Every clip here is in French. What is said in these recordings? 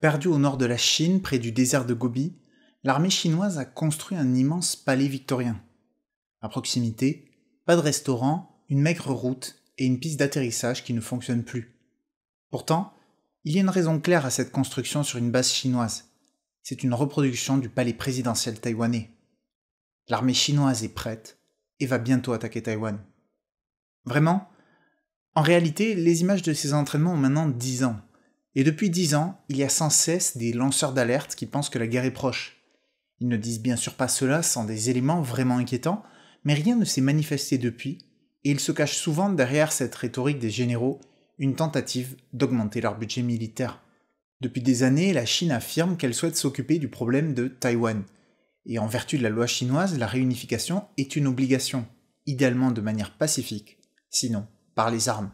Perdue au nord de la Chine, près du désert de Gobi, l'armée chinoise a construit un immense palais victorien. À proximité, pas de restaurant, une maigre route et une piste d'atterrissage qui ne fonctionne plus. Pourtant, il y a une raison claire à cette construction sur une base chinoise. C'est une reproduction du palais présidentiel taïwanais. L'armée chinoise est prête et va bientôt attaquer Taïwan. Vraiment ? En réalité, les images de ces entraînements ont maintenant 10 ans. Et depuis 10 ans, il y a sans cesse des lanceurs d'alerte qui pensent que la guerre est proche. Ils ne disent bien sûr pas cela sans des éléments vraiment inquiétants, mais rien ne s'est manifesté depuis, et ils se cachent souvent derrière cette rhétorique des généraux, une tentative d'augmenter leur budget militaire. Depuis des années, la Chine affirme qu'elle souhaite s'occuper du problème de Taïwan, et en vertu de la loi chinoise, la réunification est une obligation, idéalement de manière pacifique, sinon par les armes.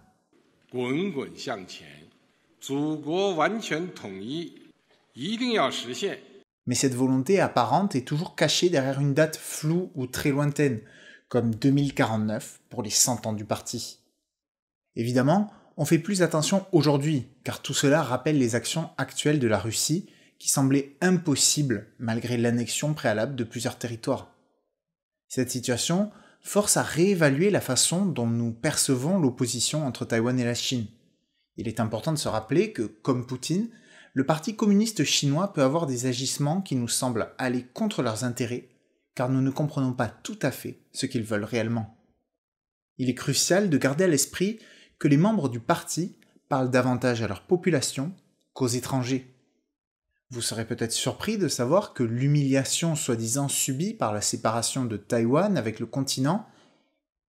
Mais cette volonté apparente est toujours cachée derrière une date floue ou très lointaine, comme 2049 pour les 100 ans du parti. Évidemment, on fait plus attention aujourd'hui, car tout cela rappelle les actions actuelles de la Russie qui semblaient impossibles malgré l'annexion préalable de plusieurs territoires. Cette situation force à réévaluer la façon dont nous percevons l'opposition entre Taïwan et la Chine. Il est important de se rappeler que, comme Poutine, le Parti communiste chinois peut avoir des agissements qui nous semblent aller contre leurs intérêts, car nous ne comprenons pas tout à fait ce qu'ils veulent réellement. Il est crucial de garder à l'esprit que les membres du parti parlent davantage à leur population qu'aux étrangers. Vous serez peut-être surpris de savoir que l'humiliation soi-disant subie par la séparation de Taïwan avec le continent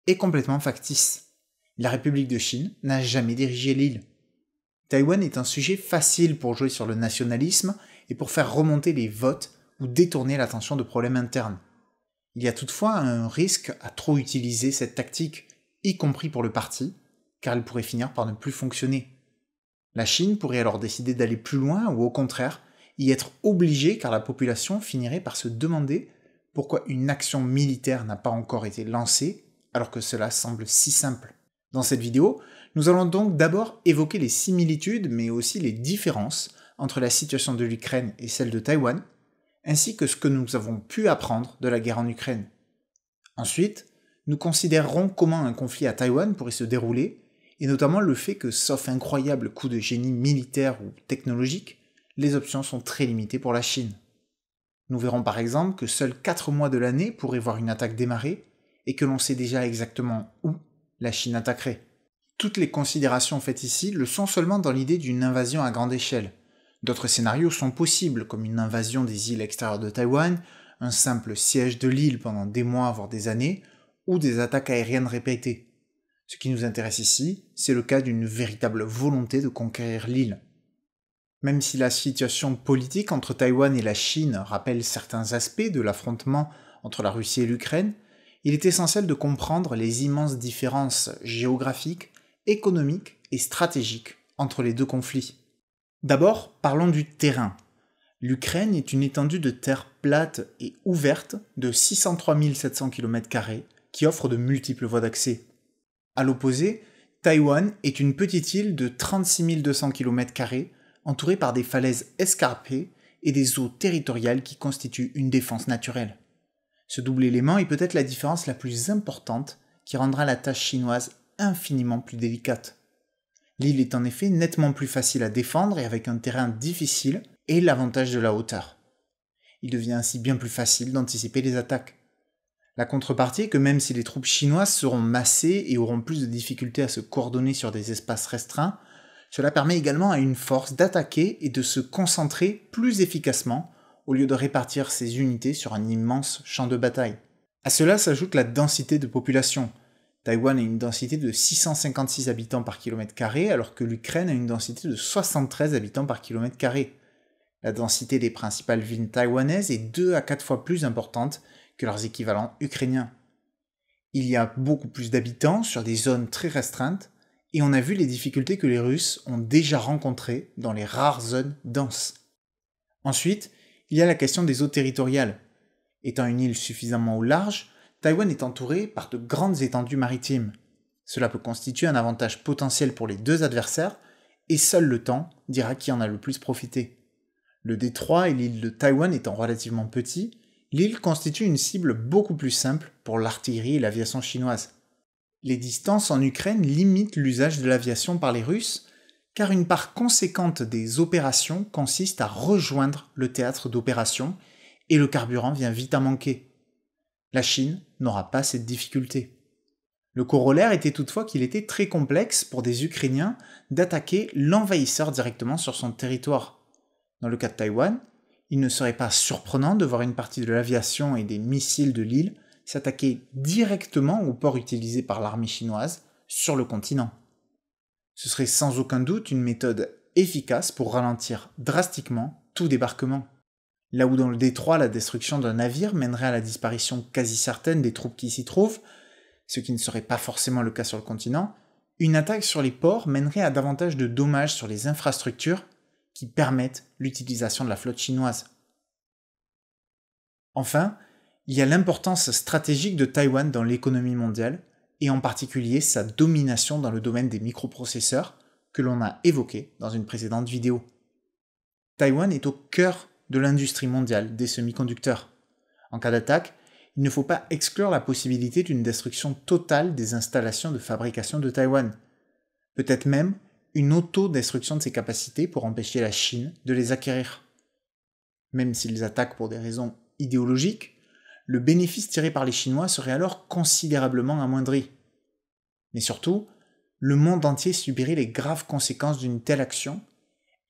est complètement factice. La République de Chine n'a jamais dirigé l'île. Taïwan est un sujet facile pour jouer sur le nationalisme et pour faire remonter les votes ou détourner l'attention de problèmes internes. Il y a toutefois un risque à trop utiliser cette tactique, y compris pour le parti, car elle pourrait finir par ne plus fonctionner. La Chine pourrait alors décider d'aller plus loin ou au contraire, y être obligée car la population finirait par se demander pourquoi une action militaire n'a pas encore été lancée alors que cela semble si simple. Dans cette vidéo, nous allons donc d'abord évoquer les similitudes mais aussi les différences entre la situation de l'Ukraine et celle de Taïwan, ainsi que ce que nous avons pu apprendre de la guerre en Ukraine. Ensuite, nous considérerons comment un conflit à Taïwan pourrait se dérouler, et notamment le fait que, sauf incroyable coup de génie militaire ou technologique, les options sont très limitées pour la Chine. Nous verrons par exemple que seuls 4 mois de l'année pourraient voir une attaque démarrer, et que l'on sait déjà exactement où la Chine attaquerait. Toutes les considérations faites ici le sont seulement dans l'idée d'une invasion à grande échelle. D'autres scénarios sont possibles, comme une invasion des îles extérieures de Taïwan, un simple siège de l'île pendant des mois voire des années, ou des attaques aériennes répétées. Ce qui nous intéresse ici, c'est le cas d'une véritable volonté de conquérir l'île. Même si la situation politique entre Taïwan et la Chine rappelle certains aspects de l'affrontement entre la Russie et l'Ukraine, il est essentiel de comprendre les immenses différences géographiques, économiques et stratégiques entre les deux conflits. D'abord, parlons du terrain. L'Ukraine est une étendue de terre plate et ouverte de 603 700 km² qui offre de multiples voies d'accès. À l'opposé, Taïwan est une petite île de 36 200 km² entourée par des falaises escarpées et des eaux territoriales qui constituent une défense naturelle. Ce double élément est peut-être la différence la plus importante qui rendra la tâche chinoise infiniment plus délicate. L'île est en effet nettement plus facile à défendre et avec un terrain difficile et l'avantage de la hauteur. Il devient ainsi bien plus facile d'anticiper les attaques. La contrepartie est que même si les troupes chinoises seront massées et auront plus de difficultés à se coordonner sur des espaces restreints, cela permet également à une force d'attaquer et de se concentrer plus efficacement au lieu de répartir ses unités sur un immense champ de bataille. À cela s'ajoute la densité de population. Taïwan a une densité de 656 habitants par km² alors que l'Ukraine a une densité de 73 habitants par km². La densité des principales villes taïwanaises est 2 à 4 fois plus importante que leurs équivalents ukrainiens. Il y a beaucoup plus d'habitants sur des zones très restreintes, et on a vu les difficultés que les Russes ont déjà rencontrées dans les rares zones denses. Ensuite, il y a la question des eaux territoriales. Étant une île suffisamment au large, Taïwan est entouré par de grandes étendues maritimes. Cela peut constituer un avantage potentiel pour les deux adversaires, et seul le temps dira qui en a le plus profité. Le détroit et l'île de Taïwan étant relativement petits, l'île constitue une cible beaucoup plus simple pour l'artillerie et l'aviation chinoise. Les distances en Ukraine limitent l'usage de l'aviation par les Russes, car une part conséquente des opérations consiste à rejoindre le théâtre d'opération et le carburant vient vite à manquer. La Chine n'aura pas cette difficulté. Le corollaire était toutefois qu'il était très complexe pour des Ukrainiens d'attaquer l'envahisseur directement sur son territoire. Dans le cas de Taïwan, il ne serait pas surprenant de voir une partie de l'aviation et des missiles de l'île s'attaquer directement au port utilisé par l'armée chinoise sur le continent. Ce serait sans aucun doute une méthode efficace pour ralentir drastiquement tout débarquement. Là où dans le détroit la destruction d'un navire mènerait à la disparition quasi certaine des troupes qui s'y trouvent, ce qui ne serait pas forcément le cas sur le continent, une attaque sur les ports mènerait à davantage de dommages sur les infrastructures qui permettent l'utilisation de la flotte chinoise. Enfin, il y a l'importance stratégique de Taïwan dans l'économie mondiale, et en particulier sa domination dans le domaine des microprocesseurs, que l'on a évoqué dans une précédente vidéo. Taïwan est au cœur de l'industrie mondiale des semi-conducteurs. En cas d'attaque, il ne faut pas exclure la possibilité d'une destruction totale des installations de fabrication de Taïwan. Peut-être même une auto-destruction de ses capacités pour empêcher la Chine de les acquérir. Même s'ils attaquent pour des raisons idéologiques, le bénéfice tiré par les Chinois serait alors considérablement amoindri. Mais surtout, le monde entier subirait les graves conséquences d'une telle action,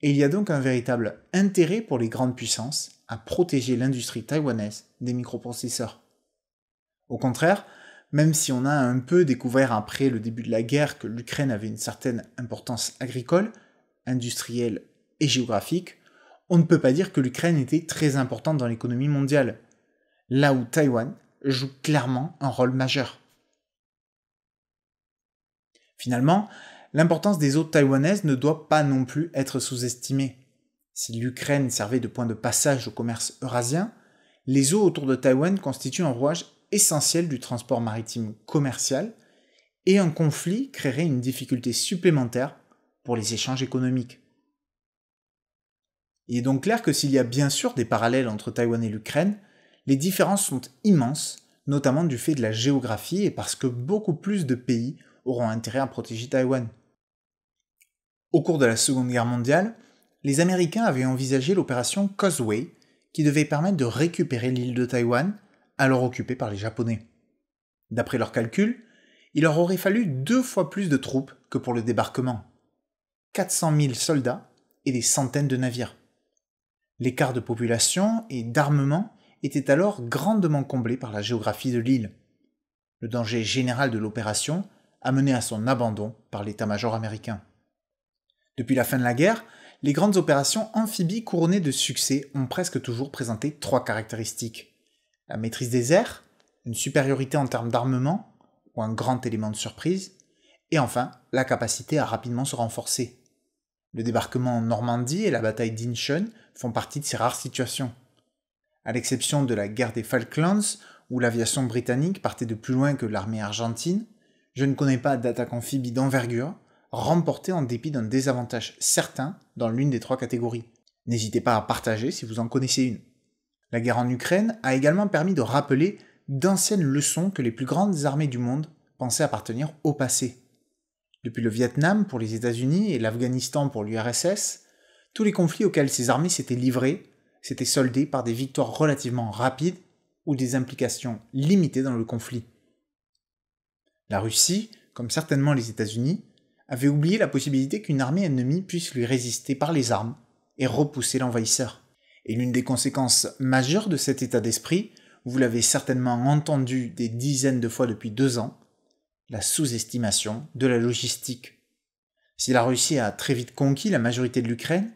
et il y a donc un véritable intérêt pour les grandes puissances à protéger l'industrie taïwanaise des microprocesseurs. Au contraire, même si on a un peu découvert après le début de la guerre que l'Ukraine avait une certaine importance agricole, industrielle et géographique, on ne peut pas dire que l'Ukraine était très importante dans l'économie mondiale, là où Taïwan joue clairement un rôle majeur. Finalement, l'importance des eaux taïwanaises ne doit pas non plus être sous-estimée. Si l'Ukraine servait de point de passage au commerce eurasien, les eaux autour de Taïwan constituent un rouage essentiel du transport maritime commercial et un conflit créerait une difficulté supplémentaire pour les échanges économiques. Il est donc clair que s'il y a bien sûr des parallèles entre Taïwan et l'Ukraine, les différences sont immenses, notamment du fait de la géographie et parce que beaucoup plus de pays auront intérêt à protéger Taïwan. Au cours de la Seconde Guerre mondiale, les Américains avaient envisagé l'opération Causeway, qui devait permettre de récupérer l'île de Taïwan, alors occupée par les Japonais. D'après leurs calculs, il leur aurait fallu 2 fois plus de troupes que pour le débarquement. 400 000 soldats et des centaines de navires. L'écart de population et d'armement était alors grandement comblé par la géographie de l'île. Le danger général de l'opération a mené à son abandon par l'état-major américain. Depuis la fin de la guerre, les grandes opérations amphibies couronnées de succès ont presque toujours présenté 3 caractéristiques. La maîtrise des airs, une supériorité en termes d'armement, ou un grand élément de surprise, et enfin la capacité à rapidement se renforcer. Le débarquement en Normandie et la bataille d'Incheon font partie de ces rares situations. À l'exception de la guerre des Falklands, où l'aviation britannique partait de plus loin que l'armée argentine, je ne connais pas d'attaque amphibie d'envergure remportée en dépit d'un désavantage certain dans l'une des 3 catégories. N'hésitez pas à partager si vous en connaissez une. La guerre en Ukraine a également permis de rappeler d'anciennes leçons que les plus grandes armées du monde pensaient appartenir au passé. Depuis le Vietnam pour les États-Unis et l'Afghanistan pour l'URSS, tous les conflits auxquels ces armées s'étaient livrées s'étaient soldés par des victoires relativement rapides ou des implications limitées dans le conflit. La Russie, comme certainement les États-Unis, avait oublié la possibilité qu'une armée ennemie puisse lui résister par les armes et repousser l'envahisseur. Et l'une des conséquences majeures de cet état d'esprit, vous l'avez certainement entendu des dizaines de fois depuis 2 ans, la sous-estimation de la logistique. Si la Russie a très vite conquis la majorité de l'Ukraine,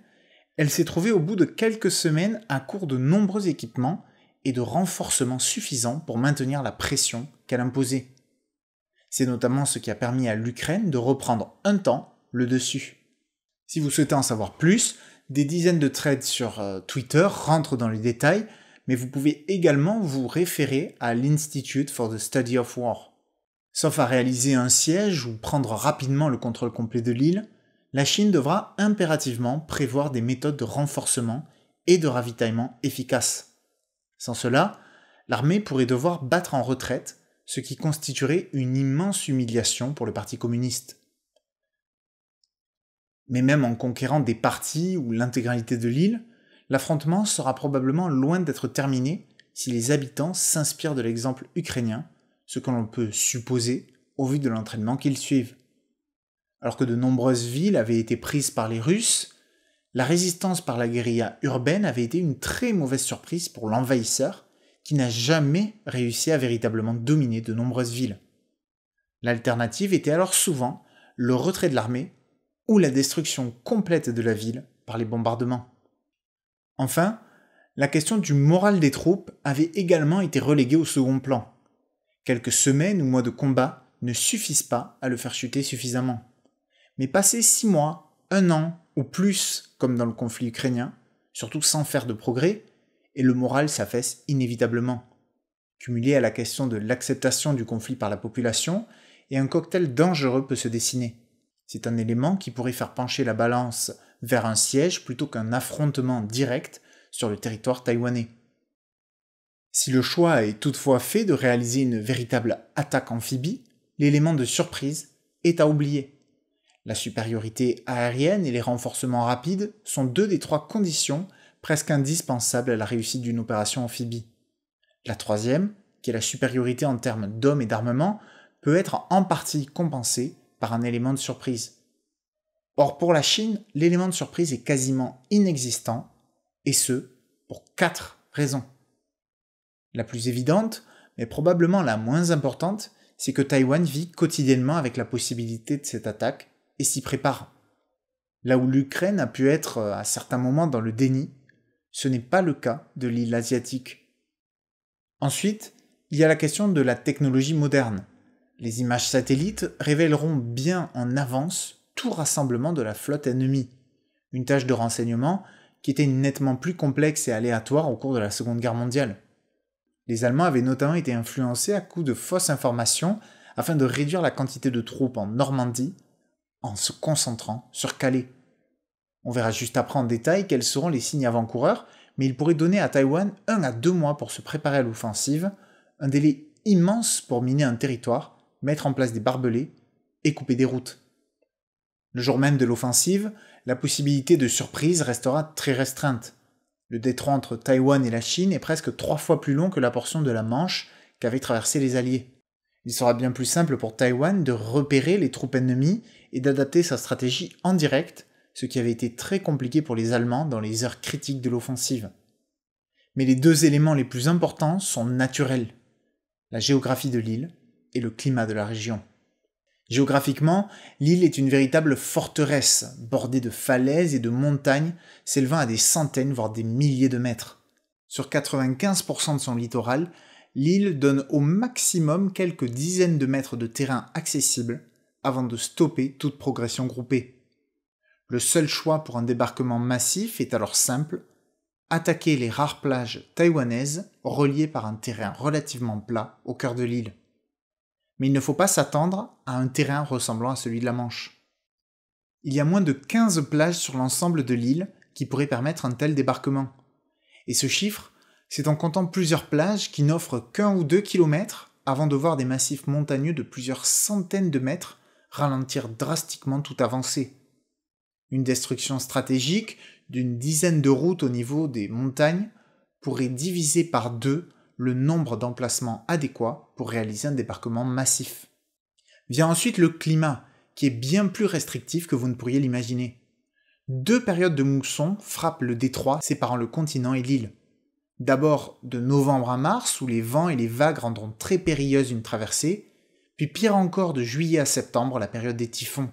elle s'est trouvée au bout de quelques semaines à court de nombreux équipements et de renforcements suffisants pour maintenir la pression qu'elle imposait. C'est notamment ce qui a permis à l'Ukraine de reprendre un temps le dessus. Si vous souhaitez en savoir plus, des dizaines de threads sur Twitter rentrent dans les détails, mais vous pouvez également vous référer à l'Institute for the Study of War. Sauf à réaliser un siège ou prendre rapidement le contrôle complet de l'île, la Chine devra impérativement prévoir des méthodes de renforcement et de ravitaillement efficaces. Sans cela, l'armée pourrait devoir battre en retraite, ce qui constituerait une immense humiliation pour le Parti communiste. Mais même en conquérant des parties ou l'intégralité de l'île, l'affrontement sera probablement loin d'être terminé si les habitants s'inspirent de l'exemple ukrainien, ce que l'on peut supposer au vu de l'entraînement qu'ils suivent. Alors que de nombreuses villes avaient été prises par les Russes, la résistance par la guérilla urbaine avait été une très mauvaise surprise pour l'envahisseur qui n'a jamais réussi à véritablement dominer de nombreuses villes. L'alternative était alors souvent le retrait de l'armée ou la destruction complète de la ville par les bombardements. Enfin, la question du moral des troupes avait également été reléguée au second plan. Quelques semaines ou mois de combat ne suffisent pas à le faire chuter suffisamment. Mais passer 6 mois, 1 an ou plus, comme dans le conflit ukrainien, surtout sans faire de progrès, et le moral s'affaisse inévitablement. Cumulé à la question de l'acceptation du conflit par la population, et un cocktail dangereux peut se dessiner. C'est un élément qui pourrait faire pencher la balance vers un siège plutôt qu'un affrontement direct sur le territoire taïwanais. Si le choix est toutefois fait de réaliser une véritable attaque amphibie, l'élément de surprise est à oublier. La supériorité aérienne et les renforcements rapides sont 2 des 3 conditions presque indispensables à la réussite d'une opération amphibie. La troisième, qui est la supériorité en termes d'hommes et d'armement, peut être en partie compensée par un élément de surprise. Or pour la Chine, l'élément de surprise est quasiment inexistant, et ce, pour 4 raisons. La plus évidente, mais probablement la moins importante, c'est que Taïwan vit quotidiennement avec la possibilité de cette attaque et s'y prépare. Là où l'Ukraine a pu être à certains moments dans le déni, ce n'est pas le cas de l'île asiatique. Ensuite, il y a la question de la technologie moderne. Les images satellites révéleront bien en avance tout rassemblement de la flotte ennemie, une tâche de renseignement qui était nettement plus complexe et aléatoire au cours de la Seconde Guerre mondiale. Les Allemands avaient notamment été influencés à coups de fausses informations afin de réduire la quantité de troupes en Normandie en se concentrant sur Calais. On verra juste après en détail quels seront les signes avant-coureurs, mais ils pourraient donner à Taïwan 1 à 2 mois pour se préparer à l'offensive, un délai immense pour miner un territoire, mettre en place des barbelés et couper des routes. Le jour même de l'offensive, la possibilité de surprise restera très restreinte. Le détroit entre Taïwan et la Chine est presque 3 fois plus long que la portion de la Manche qu'avaient traversé les Alliés. Il sera bien plus simple pour Taïwan de repérer les troupes ennemies et d'adapter sa stratégie en direct, ce qui avait été très compliqué pour les Allemands dans les heures critiques de l'offensive. Mais les 2 éléments les plus importants sont naturels, la géographie de l'île et le climat de la région. Géographiquement, l'île est une véritable forteresse, bordée de falaises et de montagnes s'élevant à des centaines voire des milliers de mètres. Sur 95% de son littoral, l'île donne au maximum quelques dizaines de mètres de terrain accessible avant de stopper toute progression groupée. Le seul choix pour un débarquement massif est alors simple, attaquer les rares plages taïwanaises reliées par un terrain relativement plat au cœur de l'île. Mais il ne faut pas s'attendre à un terrain ressemblant à celui de la Manche. Il y a moins de 15 plages sur l'ensemble de l'île qui pourraient permettre un tel débarquement. Et ce chiffre, c'est en comptant plusieurs plages qui n'offrent qu'1 ou 2 kilomètres avant de voir des massifs montagneux de plusieurs centaines de mètres ralentir drastiquement toute avancée. Une destruction stratégique d'une dizaine de routes au niveau des montagnes pourrait diviser par 2 le nombre d'emplacements adéquats pour réaliser un débarquement massif. Vient ensuite le climat, qui est bien plus restrictif que vous ne pourriez l'imaginer. 2 périodes de mousson frappent le détroit séparant le continent et l'île. D'abord de novembre à mars, où les vents et les vagues rendront très périlleuse une traversée, puis pire encore de juillet à septembre, la période des typhons.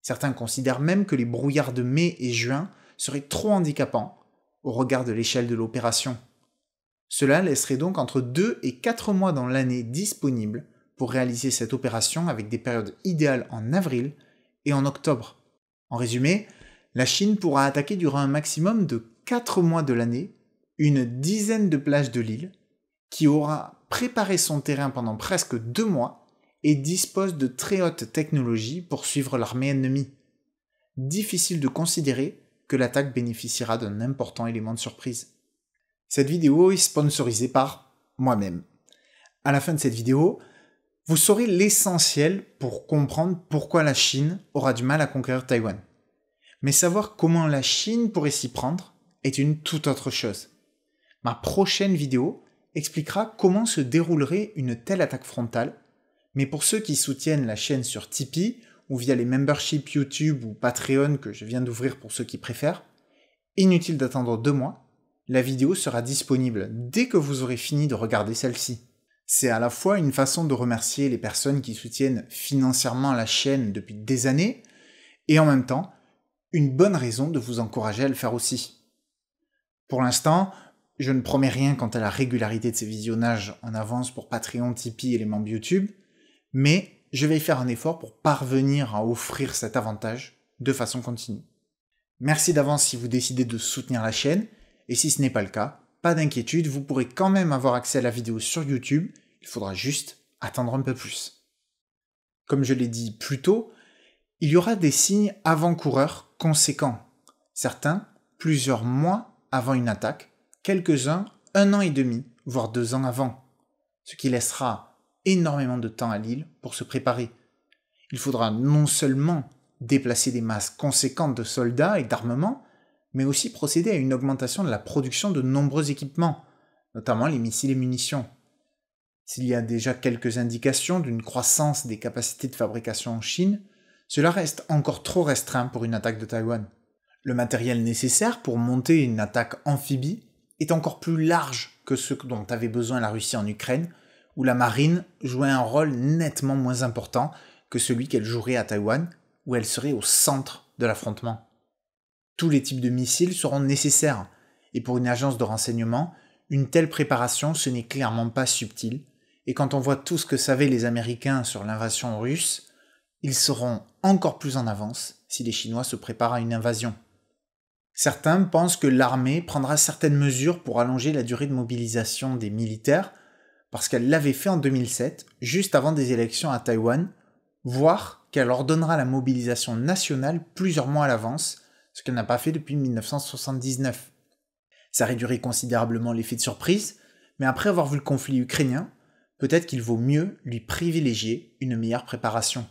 Certains considèrent même que les brouillards de mai et juin seraient trop handicapants au regard de l'échelle de l'opération. Cela laisserait donc entre 2 et 4 mois dans l'année disponibles pour réaliser cette opération avec des périodes idéales en avril et en octobre. En résumé, la Chine pourra attaquer durant un maximum de 4 mois de l'année une dizaine de plages de l'île, qui aura préparé son terrain pendant presque 2 mois et dispose de très haute technologie pour suivre l'armée ennemie. Difficile de considérer que l'attaque bénéficiera d'un important élément de surprise. Cette vidéo est sponsorisée par moi-même. À la fin de cette vidéo, vous saurez l'essentiel pour comprendre pourquoi la Chine aura du mal à conquérir Taïwan. Mais savoir comment la Chine pourrait s'y prendre est une toute autre chose. Ma prochaine vidéo expliquera comment se déroulerait une telle attaque frontale, mais pour ceux qui soutiennent la chaîne sur Tipeee ou via les memberships YouTube ou Patreon que je viens d'ouvrir pour ceux qui préfèrent, inutile d'attendre 2 mois, la vidéo sera disponible dès que vous aurez fini de regarder celle-ci. C'est à la fois une façon de remercier les personnes qui soutiennent financièrement la chaîne depuis des années, et en même temps, une bonne raison de vous encourager à le faire aussi. Pour l'instant, je ne promets rien quant à la régularité de ces visionnages en avance pour Patreon, Tipeee et les membres YouTube, mais je vais y faire un effort pour parvenir à offrir cet avantage de façon continue. Merci d'avance si vous décidez de soutenir la chaîne, et si ce n'est pas le cas, pas d'inquiétude, vous pourrez quand même avoir accès à la vidéo sur YouTube, il faudra juste attendre un peu plus. Comme je l'ai dit plus tôt, il y aura des signes avant-coureurs conséquents, certains plusieurs mois avant une attaque, quelques-uns 1 an et demi, voire 2 ans avant, ce qui laissera énormément de temps à l'île pour se préparer. Il faudra non seulement déplacer des masses conséquentes de soldats et d'armements, mais aussi procéder à une augmentation de la production de nombreux équipements, notamment les missiles et munitions. S'il y a déjà quelques indications d'une croissance des capacités de fabrication en Chine, cela reste encore trop restreint pour une attaque de Taïwan. Le matériel nécessaire pour monter une attaque amphibie est encore plus large que ce dont avait besoin la Russie en Ukraine, où la marine jouait un rôle nettement moins important que celui qu'elle jouerait à Taïwan, où elle serait au centre de l'affrontement. Tous les types de missiles seront nécessaires, et pour une agence de renseignement, une telle préparation ce n'est clairement pas subtil, et quand on voit tout ce que savaient les Américains sur l'invasion russe, ils seront encore plus en avance si les Chinois se préparent à une invasion. Certains pensent que l'armée prendra certaines mesures pour allonger la durée de mobilisation des militaires, parce qu'elle l'avait fait en 2007, juste avant des élections à Taïwan, voire qu'elle ordonnera la mobilisation nationale plusieurs mois à l'avance, ce qu'elle n'a pas fait depuis 1979. Ça réduirait considérablement l'effet de surprise, mais après avoir vu le conflit ukrainien, peut-être qu'il vaut mieux lui privilégier une meilleure préparation.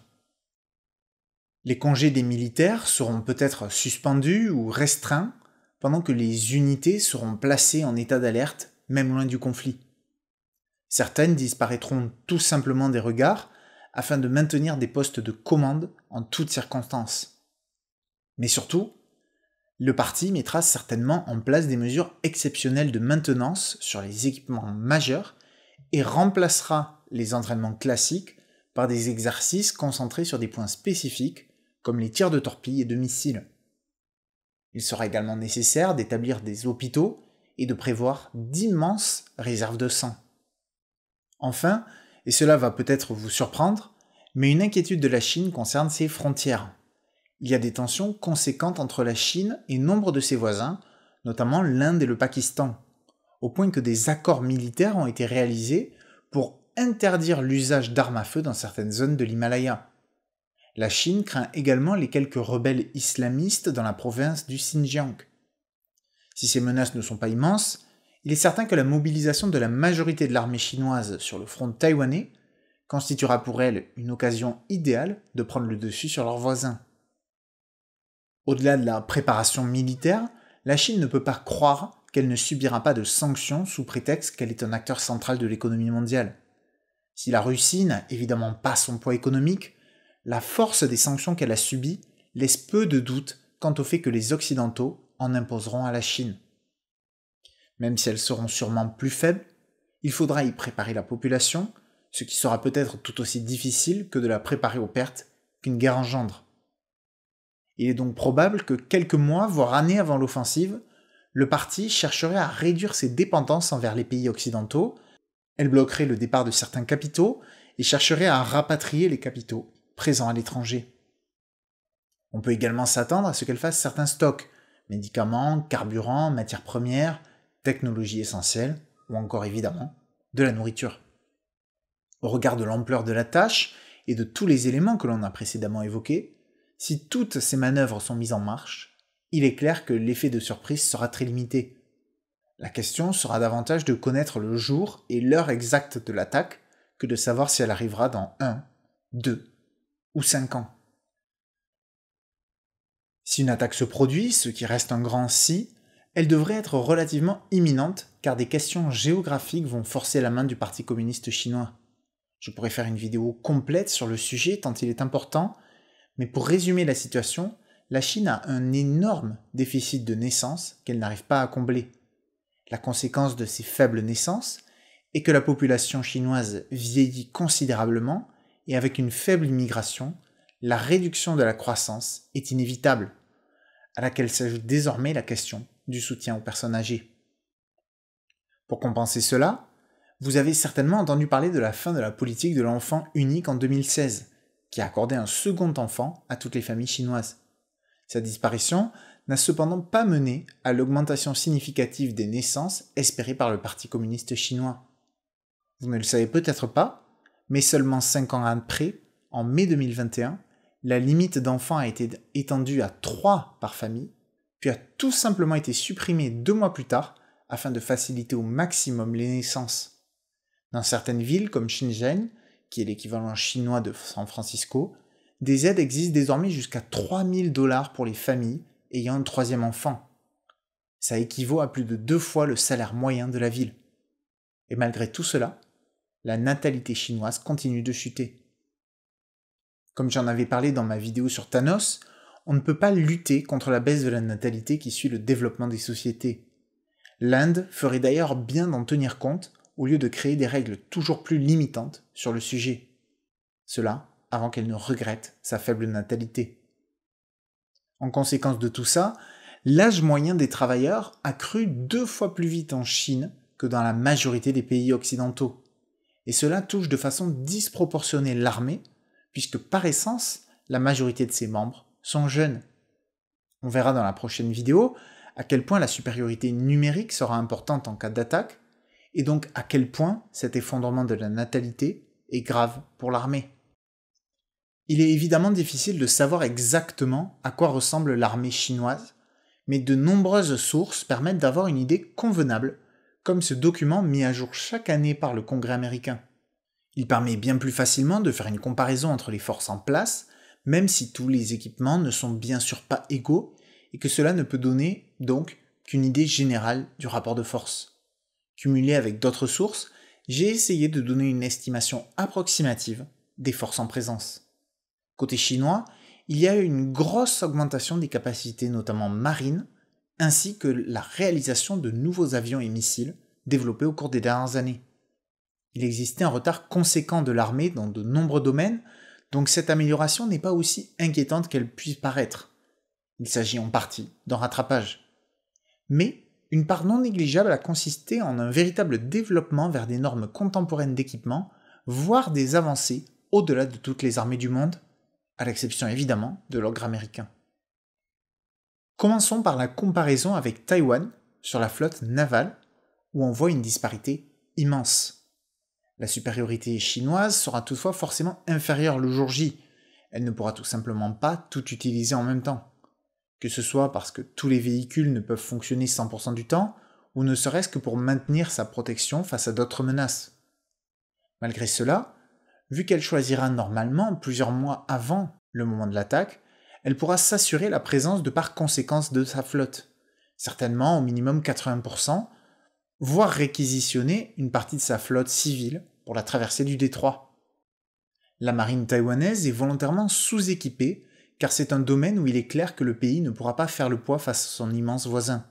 Les congés des militaires seront peut-être suspendus ou restreints pendant que les unités seront placées en état d'alerte, même loin du conflit. Certaines disparaîtront tout simplement des regards afin de maintenir des postes de commande en toutes circonstances. Mais surtout, le parti mettra certainement en place des mesures exceptionnelles de maintenance sur les équipements majeurs et remplacera les entraînements classiques par des exercices concentrés sur des points spécifiques comme les tirs de torpilles et de missiles. Il sera également nécessaire d'établir des hôpitaux et de prévoir d'immenses réserves de sang. Enfin, et cela va peut-être vous surprendre, mais une inquiétude de la Chine concerne ses frontières. Il y a des tensions conséquentes entre la Chine et nombre de ses voisins, notamment l'Inde et le Pakistan, au point que des accords militaires ont été réalisés pour interdire l'usage d'armes à feu dans certaines zones de l'Himalaya. La Chine craint également les quelques rebelles islamistes dans la province du Xinjiang. Si ces menaces ne sont pas immenses, il est certain que la mobilisation de la majorité de l'armée chinoise sur le front taïwanais constituera pour elle une occasion idéale de prendre le dessus sur leurs voisins. Au-delà de la préparation militaire, la Chine ne peut pas croire qu'elle ne subira pas de sanctions sous prétexte qu'elle est un acteur central de l'économie mondiale. Si la Russie n'a évidemment pas son poids économique, la force des sanctions qu'elle a subies laisse peu de doute quant au fait que les Occidentaux en imposeront à la Chine. Même si elles seront sûrement plus faibles, il faudra y préparer la population, ce qui sera peut-être tout aussi difficile que de la préparer aux pertes qu'une guerre engendre. Il est donc probable que quelques mois, voire années avant l'offensive, le parti chercherait à réduire ses dépendances envers les pays occidentaux, elle bloquerait le départ de certains capitaux et chercherait à rapatrier les capitaux présents à l'étranger. On peut également s'attendre à ce qu'elle fasse certains stocks, médicaments, carburants, matières premières, technologies essentielles, ou encore évidemment, de la nourriture. Au regard de l'ampleur de la tâche et de tous les éléments que l'on a précédemment évoqués, si toutes ces manœuvres sont mises en marche, il est clair que l'effet de surprise sera très limité. La question sera davantage de connaître le jour et l'heure exacte de l'attaque que de savoir si elle arrivera dans 1, 2 ou 5 ans. Si une attaque se produit, ce qui reste un grand si, elle devrait être relativement imminente car des questions géographiques vont forcer la main du Parti communiste chinois. Je pourrais faire une vidéo complète sur le sujet tant il est important, mais pour résumer la situation, la Chine a un énorme déficit de naissances qu'elle n'arrive pas à combler. La conséquence de ces faibles naissances est que la population chinoise vieillit considérablement et avec une faible immigration, la réduction de la croissance est inévitable, à laquelle s'ajoute désormais la question du soutien aux personnes âgées. Pour compenser cela, vous avez certainement entendu parler de la fin de la politique de l'enfant unique en 2016, qui a accordé un second enfant à toutes les familles chinoises. Sa disparition n'a cependant pas mené à l'augmentation significative des naissances espérées par le Parti communiste chinois. Vous ne le savez peut-être pas, mais seulement 5 ans après, en mai 2021, la limite d'enfants a été étendue à 3 par famille, puis a tout simplement été supprimée 2 mois plus tard afin de faciliter au maximum les naissances. Dans certaines villes comme Shenzhen, qui est l'équivalent chinois de San Francisco, des aides existent désormais jusqu'à 3 000 $ pour les familles ayant un 3e enfant. Ça équivaut à plus de 2 fois le salaire moyen de la ville. Et malgré tout cela, la natalité chinoise continue de chuter. Comme j'en avais parlé dans ma vidéo sur Thanos, on ne peut pas lutter contre la baisse de la natalité qui suit le développement des sociétés. L'Inde ferait d'ailleurs bien d'en tenir compte au lieu de créer des règles toujours plus limitantes sur le sujet. Cela avant qu'elle ne regrette sa faible natalité. En conséquence de tout ça, l'âge moyen des travailleurs a cru 2 fois plus vite en Chine que dans la majorité des pays occidentaux. Et cela touche de façon disproportionnée l'armée, puisque par essence, la majorité de ses membres sont jeunes. On verra dans la prochaine vidéo à quel point la supériorité numérique sera importante en cas d'attaque, et donc à quel point cet effondrement de la natalité est grave pour l'armée. Il est évidemment difficile de savoir exactement à quoi ressemble l'armée chinoise, mais de nombreuses sources permettent d'avoir une idée convenable, comme ce document mis à jour chaque année par le Congrès américain. Il permet bien plus facilement de faire une comparaison entre les forces en place, même si tous les équipements ne sont bien sûr pas égaux, et que cela ne peut donner donc qu'une idée générale du rapport de force. Cumulé avec d'autres sources, j'ai essayé de donner une estimation approximative des forces en présence. Côté chinois, il y a eu une grosse augmentation des capacités notamment marines, ainsi que la réalisation de nouveaux avions et missiles développés au cours des dernières années. Il existait un retard conséquent de l'armée dans de nombreux domaines, donc cette amélioration n'est pas aussi inquiétante qu'elle puisse paraître. Il s'agit en partie d'un rattrapage. Mais une part non négligeable a consisté en un véritable développement vers des normes contemporaines d'équipement, voire des avancées au-delà de toutes les armées du monde, à l'exception évidemment de l'ogre américain. Commençons par la comparaison avec Taïwan sur la flotte navale, où on voit une disparité immense. La supériorité chinoise sera toutefois forcément inférieure le jour J. Elle ne pourra tout simplement pas tout utiliser en même temps. Que ce soit parce que tous les véhicules ne peuvent fonctionner 100% du temps, ou ne serait-ce que pour maintenir sa protection face à d'autres menaces. Malgré cela, vu qu'elle choisira normalement plusieurs mois avant le moment de l'attaque, elle pourra s'assurer la présence de par conséquence de sa flotte, certainement au minimum 80%, voire réquisitionner une partie de sa flotte civile pour la traversée du détroit. La marine taïwanaise est volontairement sous-équipée car c'est un domaine où il est clair que le pays ne pourra pas faire le poids face à son immense voisin.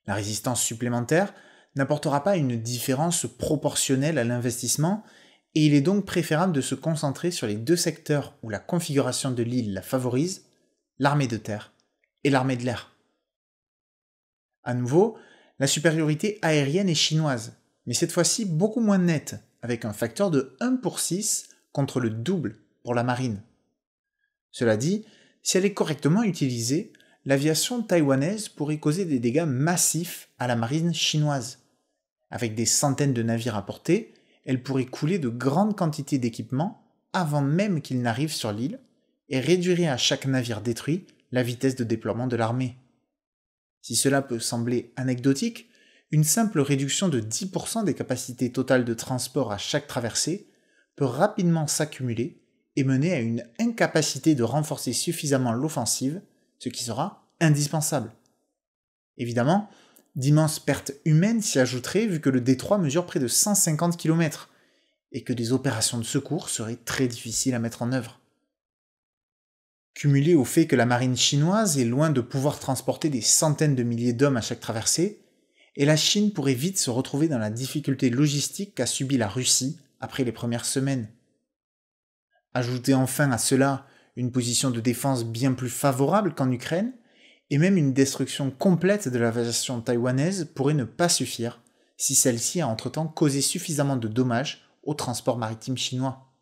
La résistance supplémentaire n'apportera pas une différence proportionnelle à l'investissement et il est donc préférable de se concentrer sur les 2 secteurs où la configuration de l'île la favorise, l'armée de terre et l'armée de l'air. À nouveau, la supériorité aérienne est chinoise, mais cette fois-ci beaucoup moins nette, avec un facteur de 1 pour 6 contre le double pour la marine. Cela dit, si elle est correctement utilisée, l'aviation taïwanaise pourrait causer des dégâts massifs à la marine chinoise. Avec des centaines de navires à portée, elle pourrait couler de grandes quantités d'équipements avant même qu'ils n'arrivent sur l'île et réduirait à chaque navire détruit la vitesse de déploiement de l'armée. Si cela peut sembler anecdotique, une simple réduction de 10% des capacités totales de transport à chaque traversée peut rapidement s'accumuler et mener à une incapacité de renforcer suffisamment l'offensive, ce qui sera indispensable. Évidemment, d'immenses pertes humaines s'y ajouteraient vu que le détroit mesure près de 150 km et que des opérations de secours seraient très difficiles à mettre en œuvre. Cumulé au fait que la marine chinoise est loin de pouvoir transporter des centaines de milliers d'hommes à chaque traversée, et la Chine pourrait vite se retrouver dans la difficulté logistique qu'a subie la Russie après les premières semaines. Ajoutez enfin à cela une position de défense bien plus favorable qu'en Ukraine, et même une destruction complète de l'aviation taïwanaise pourrait ne pas suffire si celle-ci a entre-temps causé suffisamment de dommages au transport maritime chinois.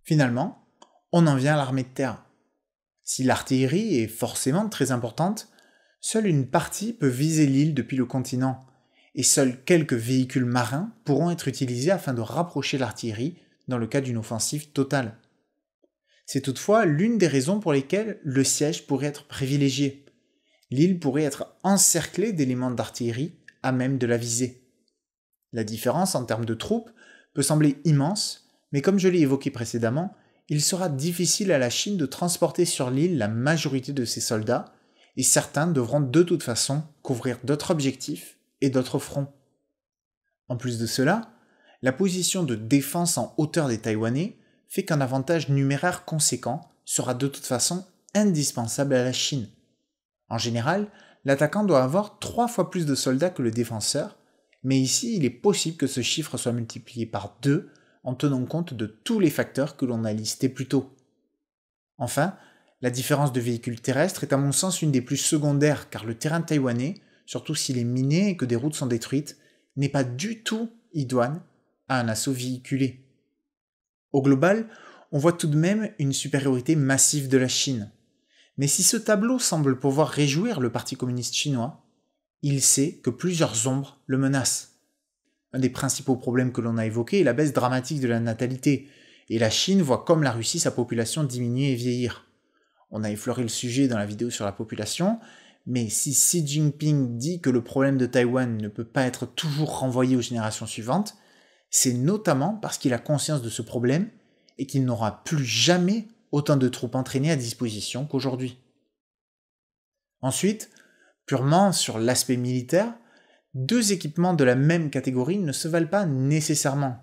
Finalement, on en vient à l'armée de terre. Si l'artillerie est forcément très importante, seule une partie peut viser l'île depuis le continent, et seuls quelques véhicules marins pourront être utilisés afin de rapprocher l'artillerie dans le cas d'une offensive totale. C'est toutefois l'une des raisons pour lesquelles le siège pourrait être privilégié. L'île pourrait être encerclée d'éléments d'artillerie à même de la viser. La différence en termes de troupes peut sembler immense, mais comme je l'ai évoqué précédemment, il sera difficile à la Chine de transporter sur l'île la majorité de ses soldats, et certains devront de toute façon couvrir d'autres objectifs et d'autres fronts. En plus de cela, la position de défense en hauteur des Taïwanais fait qu'un avantage numéraire conséquent sera de toute façon indispensable à la Chine. En général, l'attaquant doit avoir 3 fois plus de soldats que le défenseur, mais ici il est possible que ce chiffre soit multiplié par 2 en tenant compte de tous les facteurs que l'on a listés plus tôt. Enfin, la différence de véhicules terrestres est à mon sens une des plus secondaires car le terrain taïwanais, surtout s'il est miné et que des routes sont détruites, n'est pas du tout idoine à un assaut véhiculé. Au global, on voit tout de même une supériorité massive de la Chine. Mais si ce tableau semble pouvoir réjouir le Parti communiste chinois, il sait que plusieurs ombres le menacent. Un des principaux problèmes que l'on a évoqué est la baisse dramatique de la natalité, et la Chine voit comme la Russie sa population diminuer et vieillir. On a effleuré le sujet dans la vidéo sur la population, mais si Xi Jinping dit que le problème de Taïwan ne peut pas être toujours renvoyé aux générations suivantes, c'est notamment parce qu'il a conscience de ce problème et qu'il n'aura plus jamais autant de troupes entraînées à disposition qu'aujourd'hui. Ensuite, purement sur l'aspect militaire, 2 équipements de la même catégorie ne se valent pas nécessairement.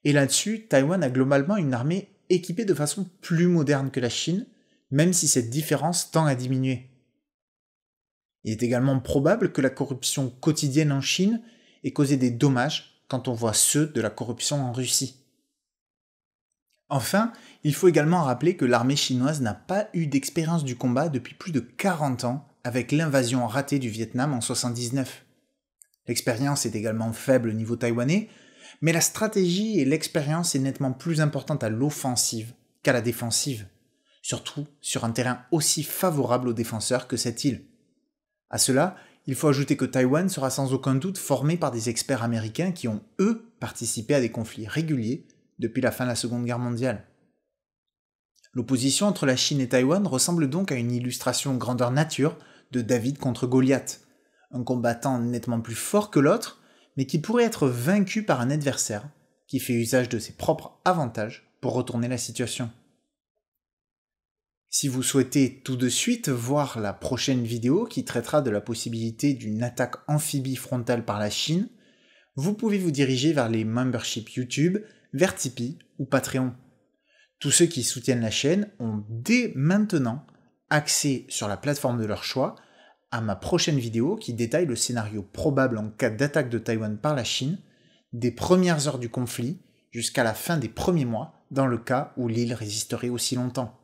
Et là-dessus, Taïwan a globalement une armée équipée de façon plus moderne que la Chine, même si cette différence tend à diminuer. Il est également probable que la corruption quotidienne en Chine ait causé des dommages quand on voit ceux de la corruption en Russie. Enfin, il faut également rappeler que l'armée chinoise n'a pas eu d'expérience du combat depuis plus de 40 ans avec l'invasion ratée du Vietnam en 1979. L'expérience est également faible au niveau taïwanais, mais la stratégie et l'expérience est nettement plus importante à l'offensive qu'à la défensive, surtout sur un terrain aussi favorable aux défenseurs que cette île. À cela, il faut ajouter que Taïwan sera sans aucun doute formé par des experts américains qui ont, eux, participé à des conflits réguliers depuis la fin de la Seconde Guerre mondiale. L'opposition entre la Chine et Taïwan ressemble donc à une illustration grandeur nature de David contre Goliath, un combattant nettement plus fort que l'autre, mais qui pourrait être vaincu par un adversaire qui fait usage de ses propres avantages pour retourner la situation. Si vous souhaitez tout de suite voir la prochaine vidéo qui traitera de la possibilité d'une attaque amphibie frontale par la Chine, vous pouvez vous diriger vers les memberships YouTube, vers Tipeee ou Patreon. Tous ceux qui soutiennent la chaîne ont dès maintenant accès sur la plateforme de leur choix à ma prochaine vidéo qui détaille le scénario probable en cas d'attaque de Taïwan par la Chine, des premières heures du conflit jusqu'à la fin des premiers mois dans le cas où l'île résisterait aussi longtemps.